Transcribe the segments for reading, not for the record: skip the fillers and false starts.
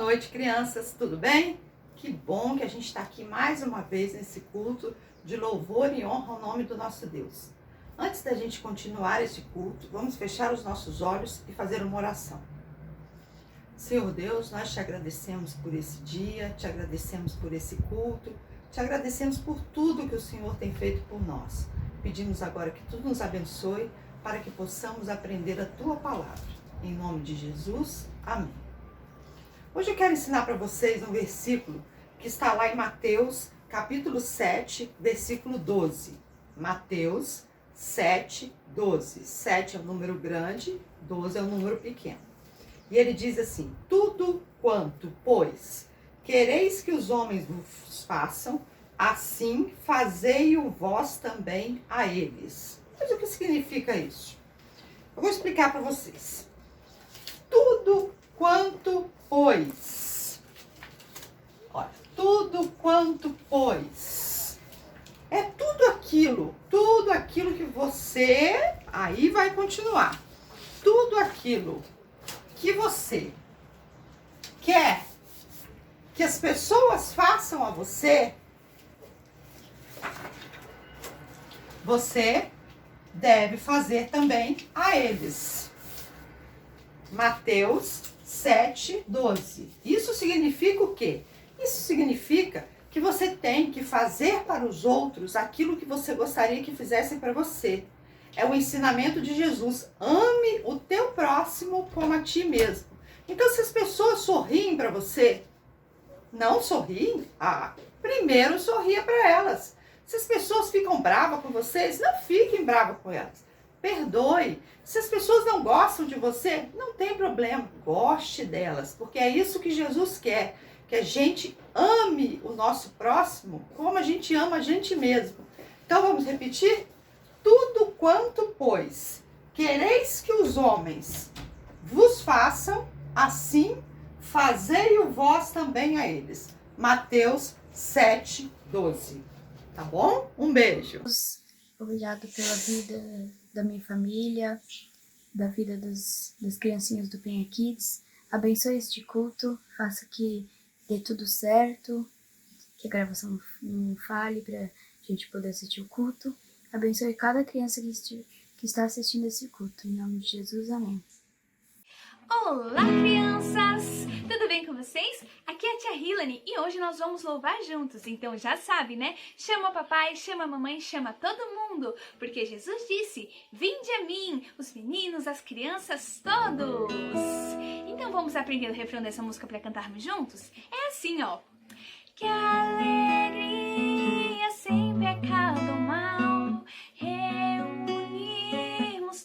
noite, crianças, tudo bem? Que bom que a gente está aqui mais uma vez nesse culto de louvor e honra ao nome do nosso Deus. Antes da gente continuar esse culto, vamos fechar os nossos olhos e fazer uma oração. Senhor Deus, nós te agradecemos por esse dia, te agradecemos por esse culto, te agradecemos por tudo que o Senhor tem feito por nós. Pedimos agora que tudo nos abençoe para que possamos aprender a tua palavra. Em nome de Jesus, amém. Hoje eu quero ensinar para vocês um versículo que está lá em Mateus, capítulo 7, versículo 12. Mateus 7, 12. 7 é um número grande, 12 é um número pequeno. E ele diz assim: tudo quanto, pois, quereis que os homens vos façam, assim fazei-o vós também a eles. Mas o que significa isso? Eu vou explicar para vocês. Tudo quanto, pois. Olha, tudo quanto, pois. É tudo aquilo que você, aí vai continuar. Tudo aquilo que você quer que as pessoas façam a você, você deve fazer também a eles. Mateus 7, 12. Isso significa o quê? Isso significa que você tem que fazer para os outros aquilo que você gostaria que fizessem para você. É o ensinamento de Jesus. Ame o teu próximo como a ti mesmo. Então, se as pessoas sorriem para você, não sorriem? Primeiro sorria para elas. Se as pessoas ficam bravas com vocês, não fiquem bravas com elas. Perdoe. Se as pessoas não gostam de você, não tem problema. Goste delas, porque é isso que Jesus quer. Que a gente ame o nosso próximo como a gente ama a gente mesmo. Então, vamos repetir? Tudo quanto, pois, quereis que os homens vos façam, assim fazei-o vós também a eles. Mateus 7, 12. Tá bom? Um beijo. Obrigado pela vida da minha família, da vida das criancinhas do Penha Kids. Abençoe este culto, faça que dê tudo certo, que a gravação não falhe para a gente poder assistir o culto. Abençoe cada criança que está assistindo esse culto. Em nome de Jesus, amém. Olá, crianças! Tudo bem com vocês? Aqui é a tia Hilane e hoje nós vamos louvar juntos. Então já sabe, né? Chama o papai, chama a mamãe, chama todo mundo. Porque Jesus disse, vinde a mim, os meninos, as crianças, todos! Então vamos aprender o refrão dessa música para cantarmos juntos? É assim, ó. Que alegria sempre acaba o mal, reunirmos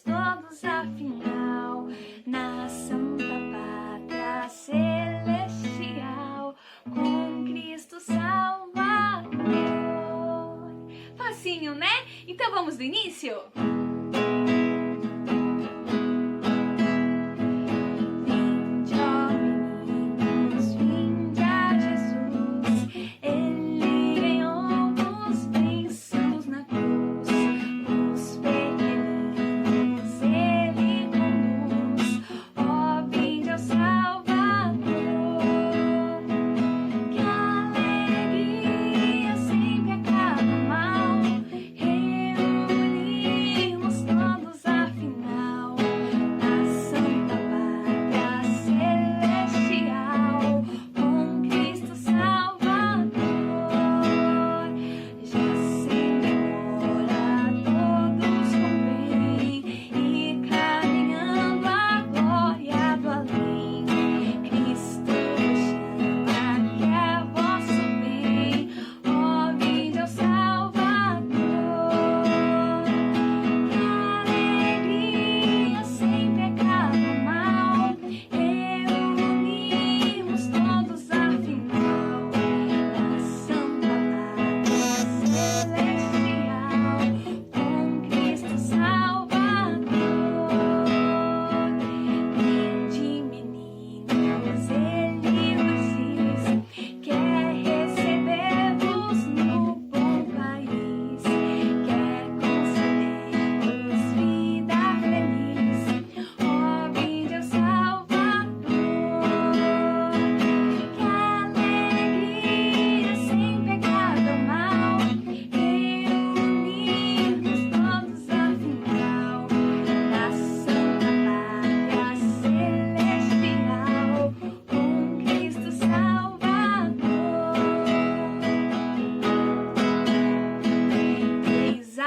todos afinal, na Santa Pátria Celestial, com Cristo Salvador. Facinho, né? Então vamos do início?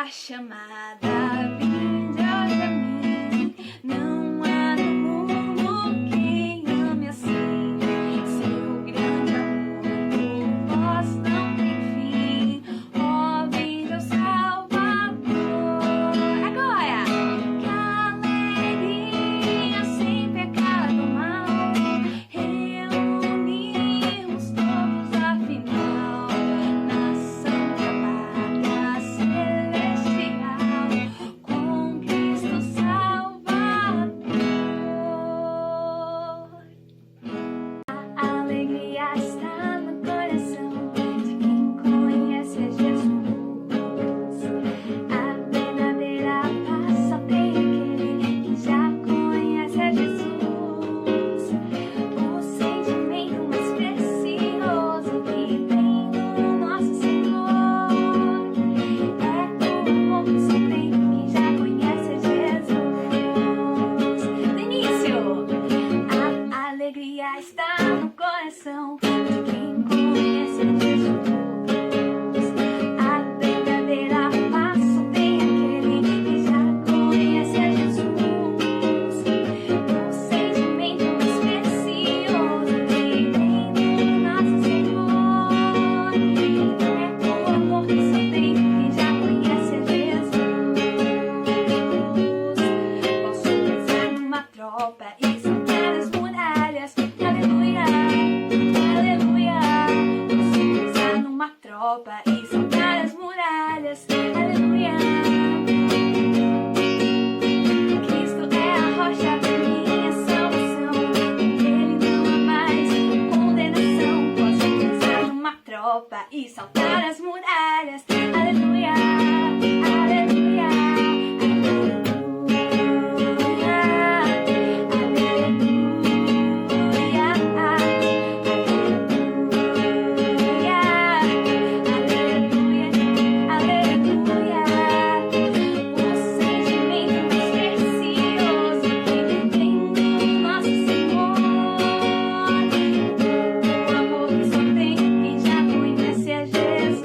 a chamada, vinde hoje a mim. Não há no mundo quem ame assim. Seu grande amor por vós não tem fim. Ó, vinde ao Salvador. Agora! Que alegria sem pecado mal. Reunimos todos afinal na Santa Pátria Celestial com Cristo Salvador. A alegria está no coração de quem conhece a Jesus. A verdadeira paz só tem aquele que já conhece a Jesus. O sentimento mais precioso que tem no nosso Senhor é o amor que só tem quem já conhece a Jesus. No início, a alegria está no coração de quem conhece a Jesus. A verdadeira paz só tem aquele que já conhece a Jesus. O sentimento mais precioso que tem no nosso Senhor é o amor que só tem quem já conhece a Jesus. Posso pensar numa tropa e saltar as muralhas. Aleluia, aleluia. Posso pensar numa tropa e saltar as muralhas. Aleluia. Cristo é a rocha da minha salvação. Nele não há mais condenação. Posso pensar numa tropa e saltar as muralhas. Aleluia, aleluia, aleluia, aleluia, aleluia. O sentimento mais precioso que tem no nosso Senhor. O amor que só tem quem já conhece a Jesus.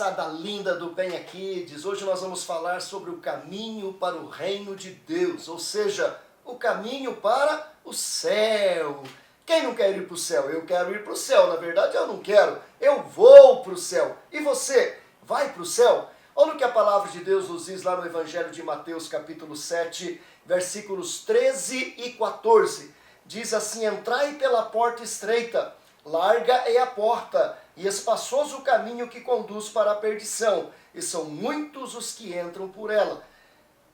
criançada linda do Penha Kids, hoje nós vamos falar sobre o caminho para o reino de Deus, ou seja, o caminho para o céu. Quem não quer ir para o céu? Eu quero ir para o céu, na verdade eu não quero, eu vou para o céu. E você, vai para o céu? Olha o que a palavra de Deus nos diz lá no Evangelho de Mateus, capítulo 7, versículos 13 e 14. Diz assim: entrai pela porta estreita, larga é a porta, e espaçoso o caminho que conduz para a perdição, e são muitos os que entram por ela.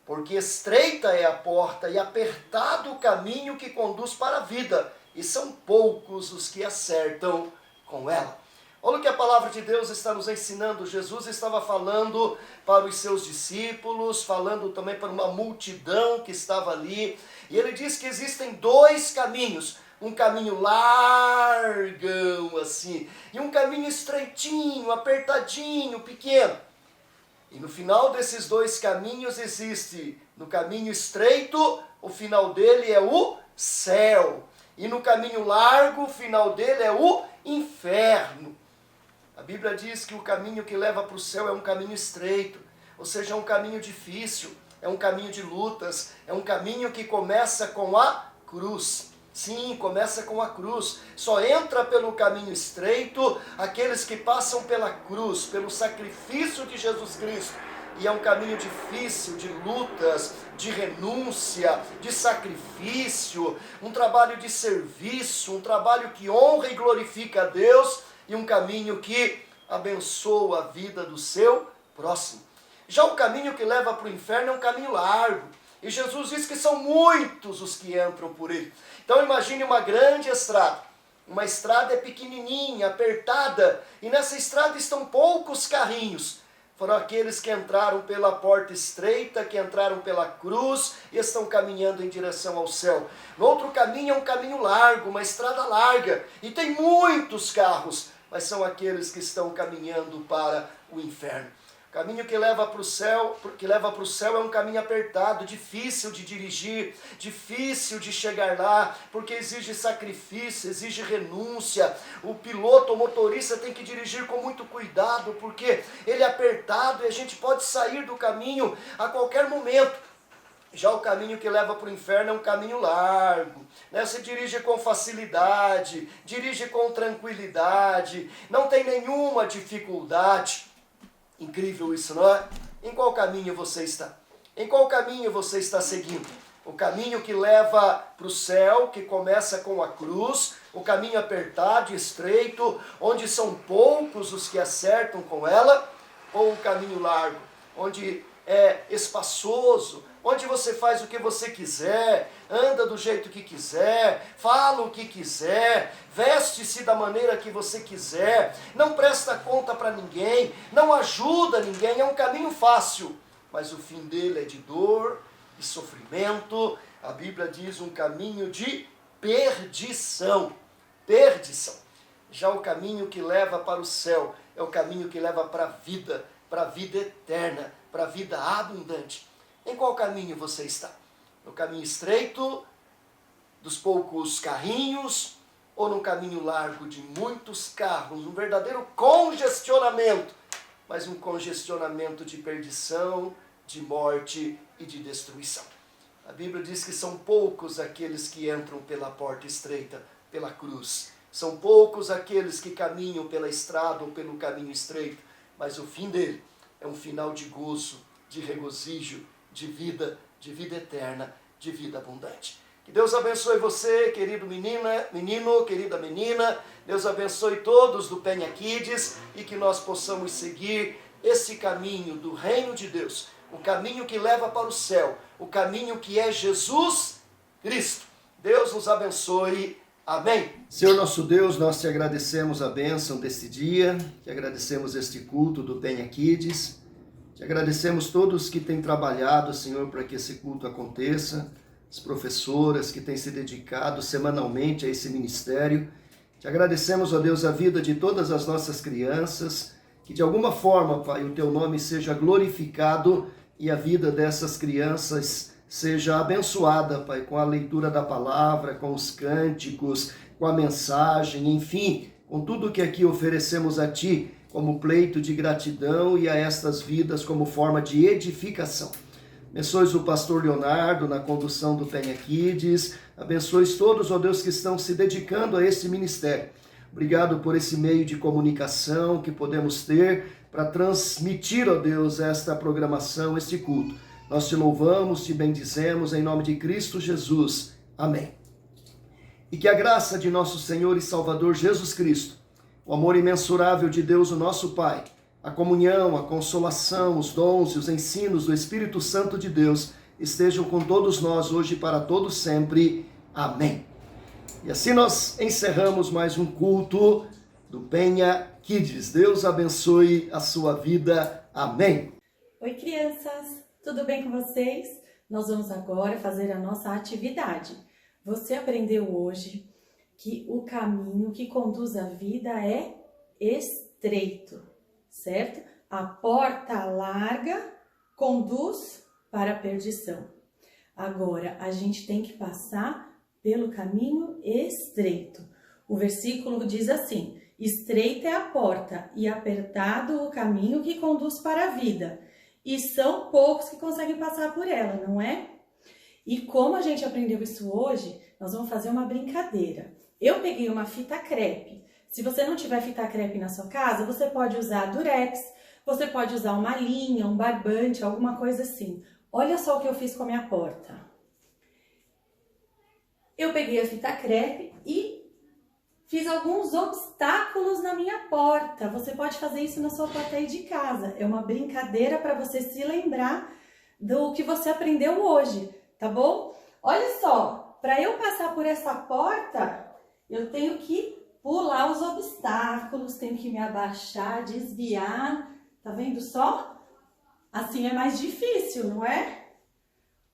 Porque estreita é a porta e apertado o caminho que conduz para a vida, e são poucos os que acertam com ela. Olha o que a palavra de Deus está nos ensinando. Jesus estava falando para os seus discípulos, falando também para uma multidão que estava ali, e ele diz que existem dois caminhos. Um caminho largão assim, e um caminho estreitinho, apertadinho, pequeno. E no final desses dois caminhos existe, no caminho estreito, o final dele é o céu. E no caminho largo, o final dele é o inferno. A Bíblia diz que o caminho que leva para o céu é um caminho estreito, ou seja, é um caminho difícil, é um caminho de lutas, é um caminho que começa com a cruz. Sim, começa com a cruz. Só entra pelo caminho estreito aqueles que passam pela cruz, pelo sacrifício de Jesus Cristo. E é um caminho difícil, de lutas, de renúncia, de sacrifício, um trabalho de serviço, um trabalho que honra e glorifica a Deus, e um caminho que abençoa a vida do seu próximo. Já o caminho que leva para o inferno é um caminho largo. E Jesus diz que são muitos os que entram por ele. Então imagine uma grande estrada. Uma estrada é pequenininha, apertada, e nessa estrada estão poucos carrinhos. Foram aqueles que entraram pela porta estreita, que entraram pela cruz e estão caminhando em direção ao céu. No outro caminho é um caminho largo, uma estrada larga, e tem muitos carros, mas são aqueles que estão caminhando para o inferno. O caminho que leva para o céu, é um caminho apertado, difícil de dirigir, difícil de chegar lá, porque exige sacrifício, exige renúncia. O piloto, o motorista tem que dirigir com muito cuidado, porque ele é apertado e a gente pode sair do caminho a qualquer momento. Já o caminho que leva para o inferno é um caminho largo, né? Você dirige com facilidade, dirige com tranquilidade, não tem nenhuma dificuldade. Incrível isso, não é? Em qual caminho você está? Em qual caminho você está seguindo? O caminho que leva para o céu, que começa com a cruz, o caminho apertado e estreito, onde são poucos os que acertam com ela, ou o caminho largo, onde é espaçoso, onde você faz o que você quiser, anda do jeito que quiser, fala o que quiser, veste-se da maneira que você quiser, não presta conta para ninguém, não ajuda ninguém, é um caminho fácil, mas o fim dele é de dor e sofrimento. A Bíblia diz um caminho de perdição, perdição. Já o caminho que leva para o céu é o caminho que leva para a vida eterna, para a vida abundante. Em qual caminho você está? No caminho estreito, dos poucos carrinhos, ou no caminho largo de muitos carros? Um verdadeiro congestionamento, mas um congestionamento de perdição, de morte e de destruição. A Bíblia diz que são poucos aqueles que entram pela porta estreita, pela cruz. São poucos aqueles que caminham pela estrada ou pelo caminho estreito, mas o fim dele é um final de gozo, de regozijo, de vida eterna, de vida abundante. Que Deus abençoe você, querido menino, querida menina. Deus abençoe todos do Penha Kids e que nós possamos seguir esse caminho do reino de Deus, o caminho que leva para o céu, o caminho que é Jesus Cristo. Deus nos abençoe. Amém. Senhor nosso Deus, nós te agradecemos a bênção deste dia, te agradecemos este culto do Penha Kids. Te agradecemos todos que têm trabalhado, Senhor, para que esse culto aconteça, as professoras que têm se dedicado semanalmente a esse ministério. Te agradecemos, ó Deus, a vida de todas as nossas crianças, que de alguma forma, Pai, o Teu nome seja glorificado e a vida dessas crianças seja abençoada, Pai, com a leitura da palavra, com os cânticos, com a mensagem, enfim, com tudo que aqui oferecemos a Ti, como pleito de gratidão e a estas vidas como forma de edificação. Abençoe o pastor Leonardo na condução do Penha Kids. Abençoe todos, ó Deus, que estão se dedicando a esse ministério. Obrigado por esse meio de comunicação que podemos ter para transmitir, ó Deus, esta programação, este culto. Nós te louvamos, te bendizemos em nome de Cristo Jesus. Amém. E que a graça de nosso Senhor e Salvador Jesus Cristo, o amor imensurável de Deus, o nosso Pai, a comunhão, a consolação, os dons e os ensinos do Espírito Santo de Deus estejam com todos nós hoje e para todos sempre. Amém. E assim nós encerramos mais um culto do Penha Kids. Deus abençoe a sua vida. Amém. Oi, crianças, tudo bem com vocês? Nós vamos agora fazer a nossa atividade. Você aprendeu hoje que o caminho que conduz à vida é estreito, certo? A porta larga conduz para a perdição. Agora, a gente tem que passar pelo caminho estreito. O versículo diz assim: estreita é a porta e apertado o caminho que conduz para a vida, e são poucos que conseguem passar por ela, não é? E como a gente aprendeu isso hoje, nós vamos fazer uma brincadeira. Eu peguei uma fita crepe. Se você não tiver fita crepe na sua casa, você pode usar durex, você pode usar uma linha, um barbante, alguma coisa assim. Olha só o que eu fiz com a minha porta. Eu peguei a fita crepe e fiz alguns obstáculos na minha porta. Você pode fazer isso na sua porta aí de casa. É uma brincadeira para você se lembrar do que você aprendeu hoje, tá bom? Olha só, para eu passar por essa porta, eu tenho que pular os obstáculos, tenho que me abaixar, desviar. Tá vendo só? Assim é mais difícil, não é?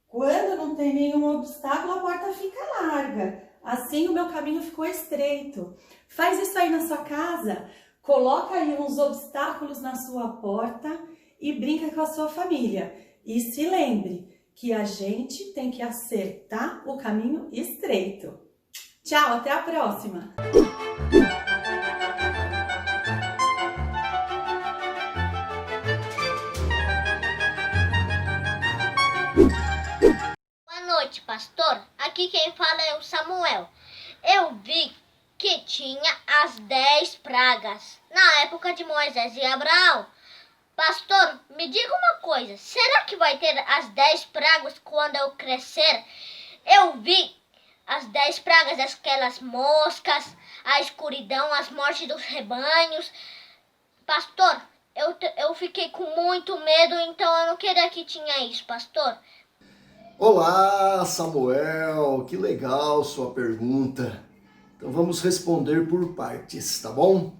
Quando não tem nenhum obstáculo, a porta fica larga. Assim o meu caminho ficou estreito. Faz isso aí na sua casa. Coloca aí uns obstáculos na sua porta e brinca com a sua família. E se lembre que a gente tem que acertar o caminho estreito. Tchau, até a próxima! Boa noite, pastor. Aqui quem fala é o Samuel. Eu vi que tinha as 10 pragas na época de Moisés e Abraão. Pastor, me diga uma coisa. Será que vai ter as 10 pragas quando eu crescer? Eu vi as 10 pragas, aquelas moscas, a escuridão, as mortes dos rebanhos. Pastor, eu fiquei com muito medo, então eu não queria que tinha isso, pastor. Olá, Samuel, que legal sua pergunta. Então vamos responder por partes, tá bom?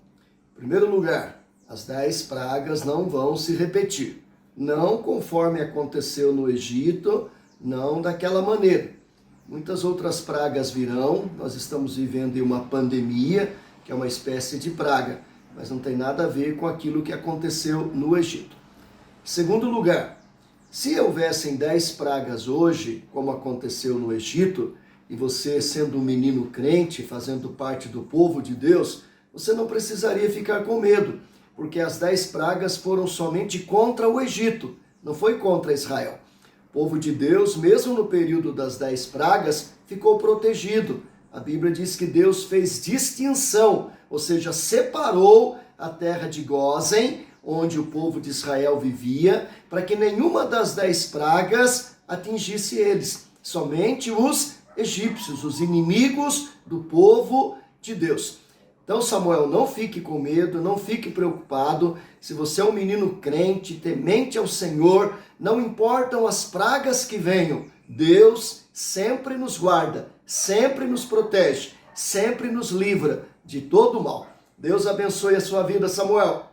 Em primeiro lugar, as 10 pragas não vão se repetir. Não conforme aconteceu no Egito, não daquela maneira. Muitas outras pragas virão, nós estamos vivendo em uma pandemia, que é uma espécie de praga, mas não tem nada a ver com aquilo que aconteceu no Egito. Em segundo lugar, se houvessem 10 pragas hoje, como aconteceu no Egito, e você sendo um menino crente, fazendo parte do povo de Deus, você não precisaria ficar com medo, porque as 10 pragas foram somente contra o Egito, não foi contra Israel. O povo de Deus, mesmo no período das 10 pragas, ficou protegido. A Bíblia diz que Deus fez distinção, ou seja, separou a terra de Gósen, onde o povo de Israel vivia, para que nenhuma das 10 pragas atingisse eles, somente os egípcios, os inimigos do povo de Deus. Então, Samuel, não fique com medo, não fique preocupado. Se você é um menino crente, temente ao Senhor, não importam as pragas que venham, Deus sempre nos guarda, sempre nos protege, sempre nos livra de todo o mal. Deus abençoe a sua vida, Samuel.